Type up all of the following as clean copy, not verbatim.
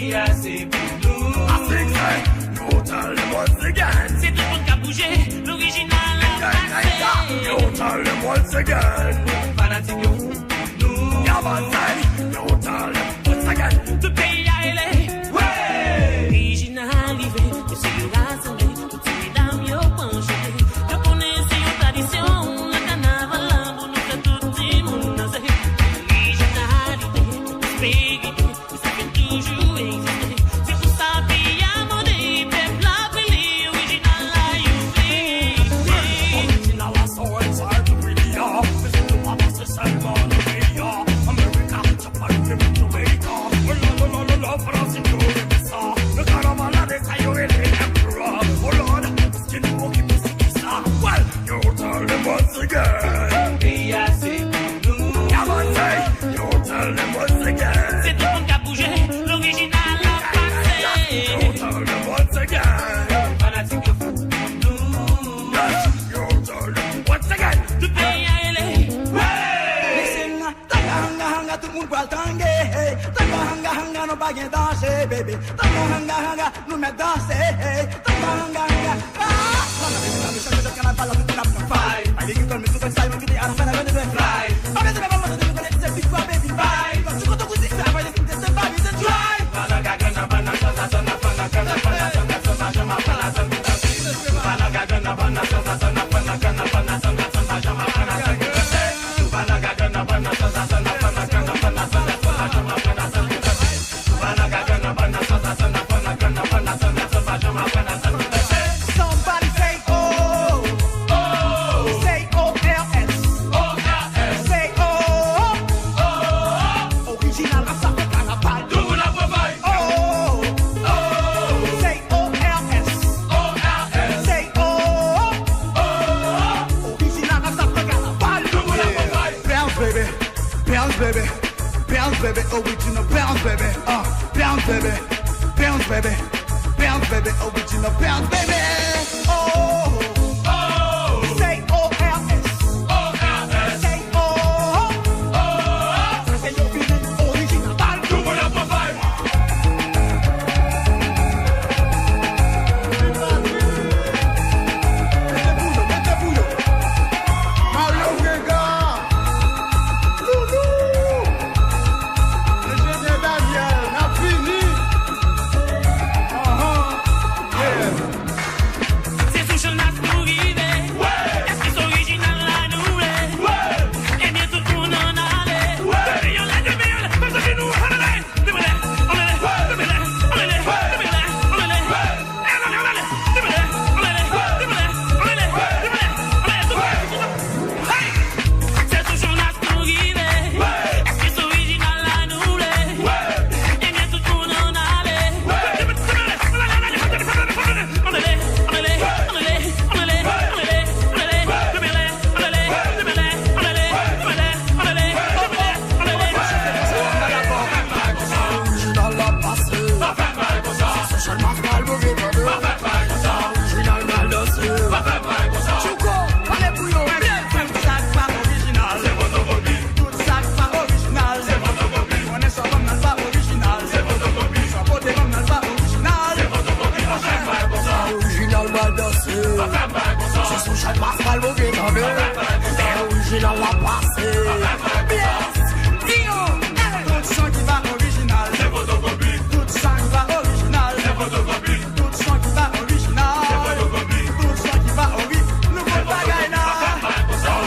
pays assez pour nous. You tell them once again. C'est tout le monde qui a bougé, l'original a passé. You tell them once again. Fanatique de fou, nous. Yavantai, you tell them once again. Tout pays a élé, ouais. Original arrivé, je sais que rassemblé, toutes ces dames yo penché. Je connais ces traditions, le carnaval là pour nous faire tout le monde danser. Originalité, prospérité, ça fait toujours exister. C'est pour ça pays a demandé, peuple a brillé, original là you see. Original a so inside the video, mais c'est tout pas passer seulement le meilleur. America, Japan, Jamaica, la France, you aimez ça. Le carnaval a détaillé les empereurs. Oh Lord, c'est une fois qui me dit ça. Well, you tell them once again. Pays assez pour nous. Yavantai, you tell them once again. C'est tout le monde qui a bougé, l'original a passé. You tell them once again. Fanatique de fou, nous. Yes, you tell them once again. Tout pays a élé. Listen, tanga hanga hanga tout le monde parle tanguer. Tanga hanga hanga no baguette danser, baby. Tanga hanga hanga nous met danser. Tanga hanga hanga. Ah, la mission de carnaval tout n'a pas faille. Allez, you call me to conside me à la fin de la fly. Avec de la maman de connaître cette big baby bye. Quand tu comptes au cousin, ça va être une tête baby de drive. Bana gagana bana sana sana bana gana bana sana sana jama bana sana. Bana gagana bana sana sana bana gana bana sana sana jama bana sana. Bana gagana bana sana sana bana gana bana sana sana jama bana sana. Bana gagana bana sana sana bana gana bana sana sana jama bana sana. Somebody say oh, oh, say O-L-S, O-L-S, say oh, oh, original rasa de carnaval. Tout la bye. Oh, oh, say O-L-S, O-L-S, say oh, oh, original rasa de carnaval. Tout la bye. Bounce baby, bounce baby, bounce baby, original bounce baby, bounce baby, bounce baby, bounce baby, original bounce baby. Oh, oh, say O-L-S, O-L-S, say oh, oh, say you're feeling original. Tout la bye. C'est sous chemin pour arriver. Est-ce qu'ils sont original là nous les? Et bien tout le monde en allait. Deux millions, parce que nous on est c'est sous chemin pour arriver. Est-ce qu'ils sont original là nous les? Et bien tout le monde en allait. C'est son chat mal bogué dans le original la passé. Yes, Dio, tout son qui va original. C'est photocopie. Tout son qui va original. C'est photocopie. Tout son qui va original. C'est photocopie. Tout son qui va original. Nouveau bagay là.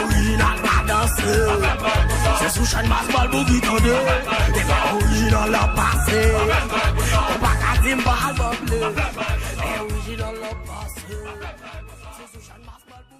Original va danser. C'est son chat mal bogué dans le original la passé. On va casser mal bogué. Original la passé. C'est son chat mal bogué.